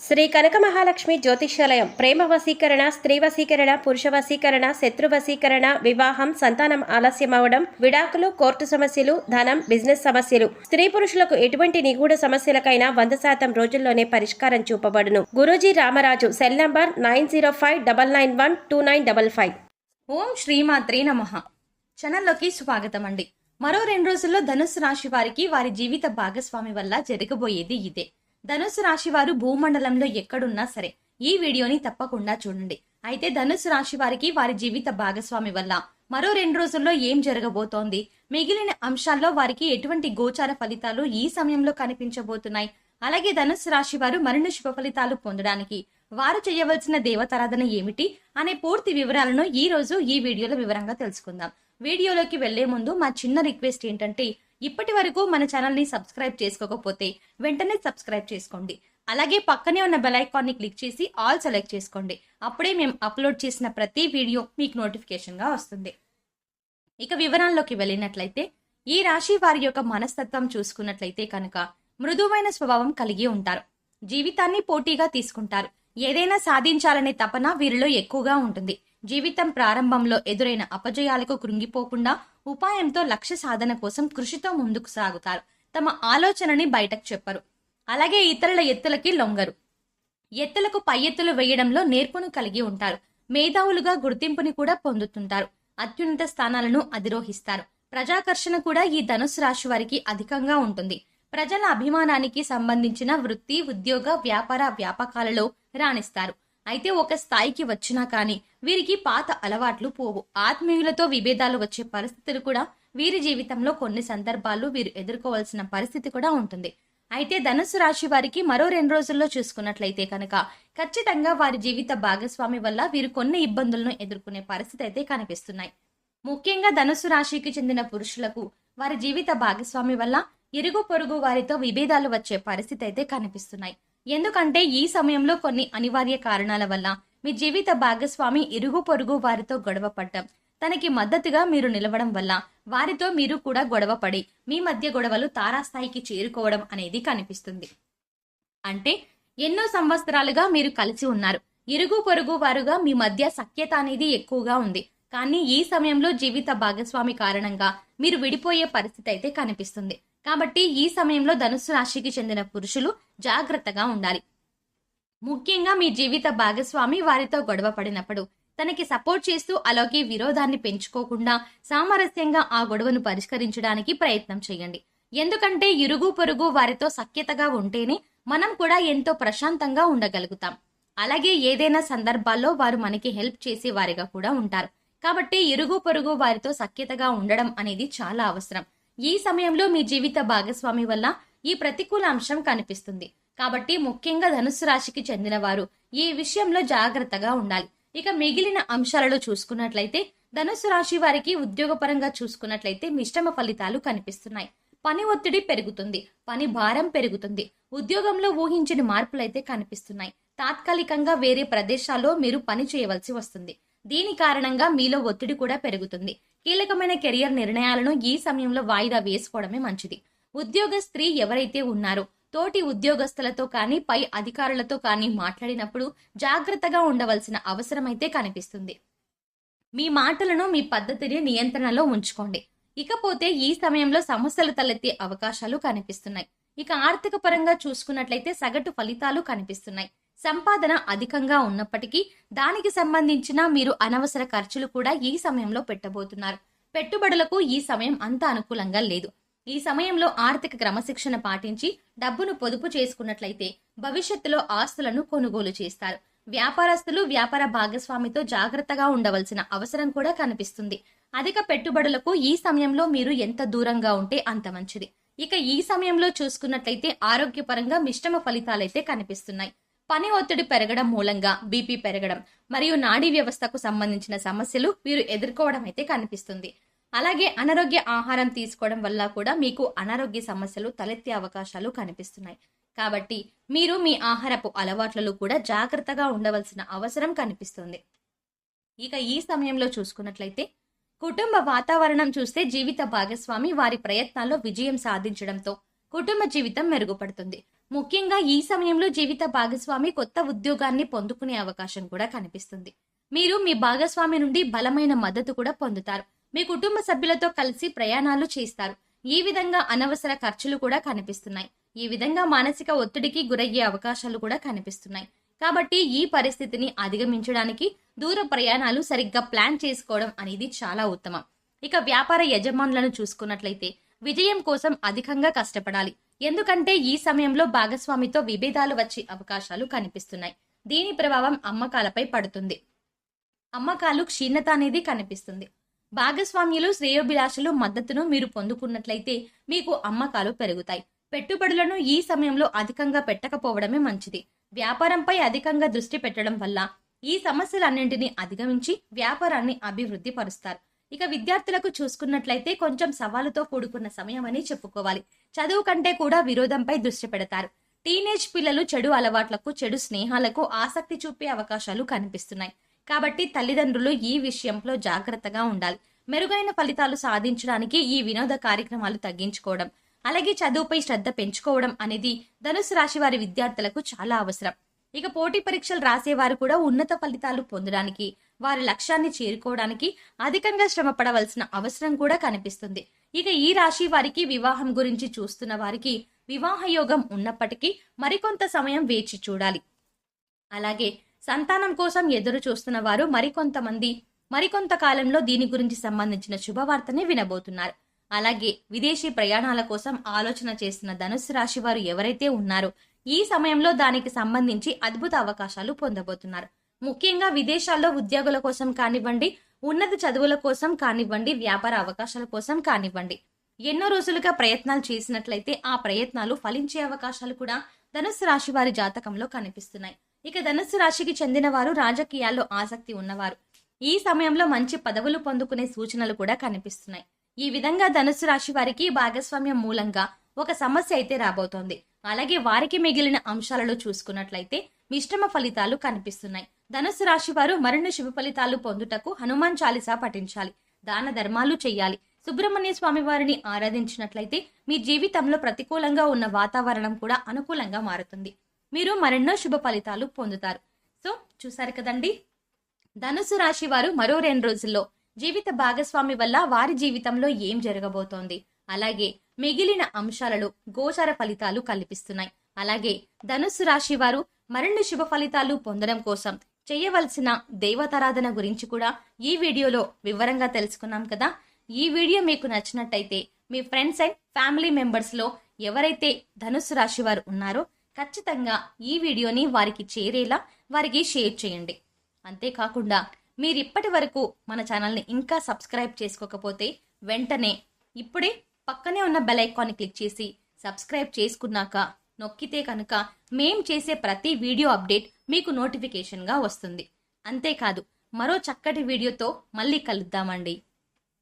శ్రీ కనక మహాలక్ష్మి జ్యోతిష్యాలయం ప్రేమ వశీకరణ, స్త్రీ వశీకరణ, పురుష వశీకరణ, శత్రు వశీకరణ, వివాహం, సంతానం ఆలస్యం అవడం, విడాకులు, కోర్టు సమస్యలు, ధనం, బిజినెస్ సమస్యలు, స్త్రీ పురుషులకు ఎటువంటి నిగూఢ సమస్యలకైనా 100% రోజుల్లోనే పరిష్కారం చూపబడును. గురూజీ రామరాజు. Cell number 9059912955. ఓం శ్రీమాత్రే నమః. ఛానల్లోకి స్వాగతం అండి. మరో 2 రోజుల్లో ధనుస్సు రాశి వారికి వారి జీవిత భాగస్వామి వల్ల జరగబోయేది ఇదే. ధనుస్సు రాశి వారు భూమండలంలో ఎక్కడున్నా సరే ఈ వీడియోని తప్పకుండా చూడండి. అయితే ధనుస్సు రాశి వారికి వారి జీవిత భాగస్వామి వల్ల మరో 2 రోజుల్లో ఏం జరగబోతోంది, మిగిలిన అంశాల్లో వారికి ఎటువంటి గోచార ఫలితాలు ఈ సమయంలో కనిపించబోతున్నాయి, అలాగే ధనుస్సు రాశి వారు మరిన్ని శుభ ఫలితాలు పొందడానికి వారు చేయవలసిన దేవతారాధన ఏమిటి అనే పూర్తి వివరాలను ఈ రోజు ఈ వీడియోలో వివరంగా తెలుసుకుందాం. వీడియోలోకి వెళ్లే ముందు మా చిన్న రిక్వెస్ట్ ఏంటంటే, ఇప్పటి వరకు మన ఛానల్ ని సబ్స్క్రైబ్ చేసుకోకపోతే వెంటనే సబ్స్క్రైబ్ చేసుకోండి. అలాగే పక్కనే ఉన్న బెల్ ఐకాన్ ని క్లిక్ చేసి ఆల్ సెలెక్ట్ చేసుకోండి. అప్పుడే మేము అప్లోడ్ చేసిన ప్రతి వీడియో మీకు నోటిఫికేషన్ గా వస్తుంది. ఇక వివరాల్లోకి వెళ్ళినట్లయితే, ఈ రాశి వారి యొక్క మనస్తత్వం చూసుకున్నట్లయితే కనుక మృదువైన స్వభావం కలిగి ఉంటారు. జీవితాన్ని పోటీగా తీసుకుంటారు. ఏదైనా సాధించాలనే తపన వీరిలో ఎక్కువగా ఉంటుంది. జీవితం ప్రారంభంలో ఎదురైన అపజయాలకు కృంగిపోకుండా ఉపాయంతో లక్ష్య సాధన కోసం కృషితో ముందుకు సాగుతారు. తమ ఆలోచనని బయటకు చెప్పరు. అలాగే ఇతరుల ఎత్తులకి లొంగరు. ఎత్తులకు పై ఎత్తులు వేయడంలో నేర్పును కలిగి ఉంటారు. మేధావులుగా గుర్తింపుని కూడా పొందుతుంటారు. అత్యున్నత స్థానాలను అధిరోహిస్తారు. ప్రజాకర్షణ కూడా ఈ ధనుస్సు రాశి వారికి అధికంగా ఉంటుంది. ప్రజల అభిమానానికి సంబంధించిన వృత్తి, ఉద్యోగ, వ్యాపకాలలో రాణిస్తారు. అయితే ఒక స్థాయికి వచ్చినా కానీ వీరికి పాత అలవాట్లు పోవు. ఆత్మీయులతో విభేదాలు వచ్చే పరిస్థితులు కూడా వీరి జీవితంలో కొన్ని సందర్భాల్లో వీరు ఎదుర్కోవాల్సిన పరిస్థితి కూడా ఉంటుంది. అయితే ధనుస్సు రాశి వారికి మరో 2 రోజుల్లో చూసుకున్నట్లయితే కనుక ఖచ్చితంగా వారి జీవిత భాగస్వామి వల్ల వీరు కొన్ని ఇబ్బందులను ఎదుర్కొనే పరిస్థితి అయితే కనిపిస్తున్నాయి. ముఖ్యంగా ధనుస్సు రాశికి చెందిన పురుషులకు వారి జీవిత భాగస్వామి వల్ల ఇరుగు పొరుగు వారితో విభేదాలు వచ్చే పరిస్థితి అయితే కనిపిస్తున్నాయి. ఎందుకంటే ఈ సమయంలో కొన్ని అనివార్య కారణాల వల్ల మీ జీవిత భాగస్వామి ఇరుగు పొరుగు వారితో గొడవ పడ్డం, తనకి మద్దతుగా మీరు నిలవడం వల్ల వారితో మీరు కూడా గొడవ పడి మీ మధ్య గొడవలు తారాస్థాయికి చేరుకోవడం అనేది కనిపిస్తుంది. అంటే ఎన్నో సంవత్సరాలుగా మీరు కలిసి ఉన్నారు. ఇరుగు పొరుగు వారుగా మీ మధ్య సఖ్యత అనేది ఎక్కువగా ఉంది. కానీ ఈ సమయంలో జీవిత భాగస్వామి కారణంగా మీరు విడిపోయే పరిస్థితి అయితే కనిపిస్తుంది. కాబట్టి ఈ సమయంలో ధనుస్సు రాశికి చెందిన పురుషులు జాగ్రత్తగా ఉండాలి. ముఖ్యంగా మీ జీవిత భాగస్వామి వారితో గొడవ పడినప్పుడు తనకి సపోర్ట్ చేస్తూ అలాగే విరోధాన్ని పెంచుకోకుండా సామరస్యంగా ఆ గొడవను పరిష్కరించడానికి ప్రయత్నం చేయండి. ఎందుకంటే ఇరుగు పొరుగు వారితో సఖ్యతగా ఉంటేనే మనం కూడా ఎంతో ప్రశాంతంగా ఉండగలుగుతాం. అలాగే ఏదైనా సందర్భాల్లో వారు మనకి హెల్ప్ చేసే వారిగా కూడా ఉంటారు. కాబట్టి ఇరుగు పొరుగు వారితో సఖ్యతగా ఉండడం అనేది చాలా అవసరం. ఈ సమయంలో మీ జీవిత భాగస్వామి వల్ల ఈ ప్రతికూల అంశం కనిపిస్తుంది. కాబట్టి ముఖ్యంగా ధనుస్సు రాశికి చెందిన వారు ఈ విషయంలో జాగ్రత్తగా ఉండాలి. ఇక మిగిలిన అంశాలలో చూసుకున్నట్లయితే ధనుస్సు రాశి వారికి ఉద్యోగపరంగా చూసుకున్నట్లయితే మిశ్రమ ఫలితాలు కనిపిస్తున్నాయి. పని ఒత్తిడి పెరుగుతుంది. పని భారం పెరుగుతుంది. ఉద్యోగంలో ఊహించని మార్పులైతే కనిపిస్తున్నాయి. తాత్కాలికంగా వేరే ప్రదేశాల్లో మీరు పని చేయవలసి వస్తుంది. దీని కారణంగా మీలో ఒత్తిడి కూడా పెరుగుతుంది. కీలకమైన కెరియర్ నిర్ణయాలను ఈ సమయంలో వాయిదా వేసుకోవడమే మంచిది. ఉద్యోగ స్త్రీ ఎవరైతే ఉన్నారో తోటి ఉద్యోగస్తులతో కానీ పై అధికారులతో కానీ మాట్లాడినప్పుడు జాగ్రత్తగా ఉండవలసిన అవసరమైతే కనిపిస్తుంది. మీ మాటలను, మీ పద్ధతిని నియంత్రణలో ఉంచుకోండి. ఇకపోతే ఈ సమయంలో సమస్యలు తలెత్తే అవకాశాలు కనిపిస్తున్నాయి. ఇక ఆర్థిక పరంగా చూసుకున్నట్లయితే సగటు ఫలితాలు కనిపిస్తున్నాయి. సంపాదన అధికంగా ఉన్నప్పటికీ దానికి సంబంధించిన మీరు అనవసర ఖర్చులు కూడా ఈ సమయంలో పెట్టబోతున్నారు. పెట్టుబడులకు ఈ సమయం అంత అనుకూలంగా లేదు. ఈ సమయంలో ఆర్థిక క్రమశిక్షణ పాటించి డబ్బును పొదుపు చేసుకున్నట్లయితే భవిష్యత్తులో ఆస్తులను కొనుగోలు చేస్తారు. వ్యాపారస్తులు వ్యాపార భాగస్వామితో జాగ్రత్తగా ఉండవలసిన అవసరం కూడా కనిపిస్తుంది. అధిక పెట్టుబడులకు ఈ సమయంలో మీరు ఎంత దూరంగా ఉంటే అంత మంచిది. ఇక ఈ సమయంలో చూసుకున్నట్లయితే ఆరోగ్యపరంగా మిశ్రమ ఫలితాలైతే కనిపిస్తున్నాయి. పని ఒత్తిడి పెరగడం మూలంగా బీపీ పెరగడం మరియు నాడీ వ్యవస్థకు సంబంధించిన సమస్యలు వీరు ఎదుర్కోవడం అయితే కనిపిస్తుంది. అలాగే అనారోగ్య ఆహారం తీసుకోవడం వల్ల కూడా మీకు అనారోగ్య సమస్యలు తలెత్తే అవకాశాలు కనిపిస్తున్నాయి. కాబట్టి మీరు మీ ఆహారపు అలవాట్లలో కూడా జాగ్రత్తగా ఉండవలసిన అవసరం కనిపిస్తుంది. ఇక ఈ సమయంలో చూసుకున్నట్లయితే కుటుంబ వాతావరణం చూస్తే జీవిత భాగస్వామి వారి ప్రయత్నాల్లో విజయం సాధించడంతో కుటుంబ జీవితం మెరుగుపడుతుంది. ముఖ్యంగా ఈ సమయంలో జీవిత భాగస్వామి కొత్త ఉద్యోగాన్ని పొందుకునే అవకాశం కూడా కనిపిస్తుంది. మీరు మీ భాగస్వామి నుండి బలమైన మద్దతు కూడా పొందుతారు. మీ కుటుంబ సభ్యులతో కలిసి ప్రయాణాలు చేస్తారు. ఈ విధంగా అనవసర ఖర్చులు కూడా కనిపిస్తున్నాయి. ఈ విధంగా మానసిక ఒత్తిడికి గురయ్యే అవకాశాలు కూడా కనిపిస్తున్నాయి. కాబట్టి ఈ పరిస్థితిని అధిగమించడానికి దూర ప్రయాణాలు సరిగ్గా ప్లాన్ చేసుకోవడం అనేది చాలా ఉత్తమం. ఇక వ్యాపార యజమానులను చూసుకున్నట్లయితే విజయం కోసం అధికంగా కష్టపడాలి. ఎందుకంటే ఈ సమయంలో భాగస్వామితో విభేదాలు వచ్చే అవకాశాలు కనిపిస్తున్నాయి. దీని ప్రభావం అమ్మకాలపై పడుతుంది. అమ్మకాలు క్షీణత అనేది కనిపిస్తుంది. భాగస్వామ్యులు శ్రేయోభిలాషులు మద్దతును మీరు పొందుకున్నట్లయితే మీకు అమ్మకాలు పెరుగుతాయి. పెట్టుబడులను ఈ సమయంలో అధికంగా పెట్టకపోవడమే మంచిది. వ్యాపారంపై అధికంగా దృష్టి పెట్టడం వల్ల ఈ సమస్యలన్నింటినీ అధిగమించి వ్యాపారాన్ని అభివృద్ధి పరుస్తారు. ఇక విద్యార్థులకు చూసుకున్నట్లయితే కొంచెం సవాలుతో కూడుకున్న సమయం అని చెప్పుకోవాలి. చదువు కంటే కూడా విరోధంపై దృష్టి పెడతారు. టీనేజ్ పిల్లలు చెడు అలవాట్లకు, చెడు స్నేహాలకు ఆసక్తి చూపే అవకాశాలు కనిపిస్తున్నాయి. కాబట్టి తల్లిదండ్రులు ఈ విషయంలో జాగ్రత్తగా ఉండాలి. మెరుగైన ఫలితాలు సాధించడానికి ఈ వినోద కార్యక్రమాలు తగ్గించుకోవడం, అలాగే చదువుపై శ్రద్ధ పెంచుకోవడం అనేది ధనుసు రాశి వారి విద్యార్థులకు చాలా అవసరం. ఇక పోటీ పరీక్షలు రాసేవారు కూడా ఉన్నత ఫలితాలు పొందడానికి, వారి లక్ష్యాన్ని చేరుకోవడానికి అధికంగా శ్రమ పడవలసిన అవసరం కూడా కనిపిస్తుంది. ఇక ఈ రాశి వారికి వివాహం గురించి చూస్తున్న వారికి వివాహ యోగం ఉన్నప్పటికీ మరికొంత సమయం వేచి చూడాలి. అలాగే సంతానం కోసం ఎదురు చూస్తున్న వారు మరికొంత కాలంలో దీని గురించి సంబంధించిన శుభవార్తని వినబోతున్నారు. అలాగే విదేశీ ప్రయాణాల కోసం ఆలోచన చేస్తున్న ధనుస్సు రాశి వారు ఎవరైతే ఉన్నారో ఈ సమయంలో దానికి సంబంధించి అద్భుత అవకాశాలు పొందబోతున్నారు. ముఖ్యంగా విదేశాల్లో ఉద్యోగుల కోసం కానివ్వండి, ఉన్నత చదువుల కోసం కానివ్వండి, వ్యాపార అవకాశాల కోసం కానివ్వండి, ఎన్నో రోజులుగా ప్రయత్నాలు చేసినట్లయితే ఆ ప్రయత్నాలు ఫలించే అవకాశాలు కూడా ధనుస్సు రాశి వారి జాతకంలో కనిపిస్తున్నాయి. ఇక ధనుస్సు రాశికి చెందిన వారు రాజకీయాల్లో ఆసక్తి ఉన్నవారు ఈ సమయంలో మంచి పదవులు పొందుకునే సూచనలు కూడా కనిపిస్తున్నాయి. ఈ విధంగా ధనుస్సు రాశి వారికి భాగస్వామ్యం మూలంగా ఒక సమస్య అయితే రాబోతోంది. అలాగే వారికి మిగిలిన అంశాలలో చూసుకున్నట్లయితే మిశ్రమ ఫలితాలు కనిపిస్తున్నాయి. ధనుస్సు రాశి వారు మరిన్ని శుభ ఫలితాలు పొందుటకు హనుమాన్ చాలీసా పఠించాలి, దాన ధర్మాలు చేయాలి. సుబ్రహ్మణ్య స్వామి వారిని ఆరాధించినట్లయితే మీ జీవితంలో ప్రతికూలంగా ఉన్న వాతావరణం కూడా అనుకూలంగా మారుతుంది. మీరు మరెన్నో శుభ ఫలితాలు పొందుతారు. సో చూసారు కదండి, ధనుస్సు రాశి వారు మరో 2 రోజుల్లో జీవిత భాగస్వామి వల్ల వారి జీవితంలో ఏం జరగబోతోంది, అలాగే మిగిలిన అంశాలలో గోచర ఫలితాలు కల్పిస్తున్నాయి. అలాగే ధనుస్సు రాశి వారు మరిన్ని శుభ ఫలితాలు పొందడం కోసం చేయవలసిన దేవతారాధన గురించి కూడా ఈ వీడియోలో వివరంగా తెలుసుకున్నాం కదా. ఈ వీడియో మీకు నచ్చినట్టయితే మీ ఫ్రెండ్స్ అండ్ ఫ్యామిలీ మెంబర్స్ లో ఎవరైతే ధనుస్సు రాశి వారు ఉన్నారో ఖచ్చితంగా ఈ వీడియోని వారికి చేరేలా వారికి షేర్ చేయండి. అంతేకాకుండా మీరు ఇప్పటి వరకు మన ఛానల్ని ఇంకా సబ్స్క్రైబ్ చేసుకోకపోతే వెంటనే ఇప్పుడే పక్కనే ఉన్న బెల్ ఐకాన్ని క్లిక్ చేసి సబ్స్క్రైబ్ చేసుకున్నాక నొక్కితే కనుక మేం చేసే ప్రతి వీడియో అప్డేట్ మీకు నోటిఫికేషన్గా వస్తుంది. అంతేకాదు మరో చక్కటి వీడియోతో మళ్ళీ కలుద్దామండి.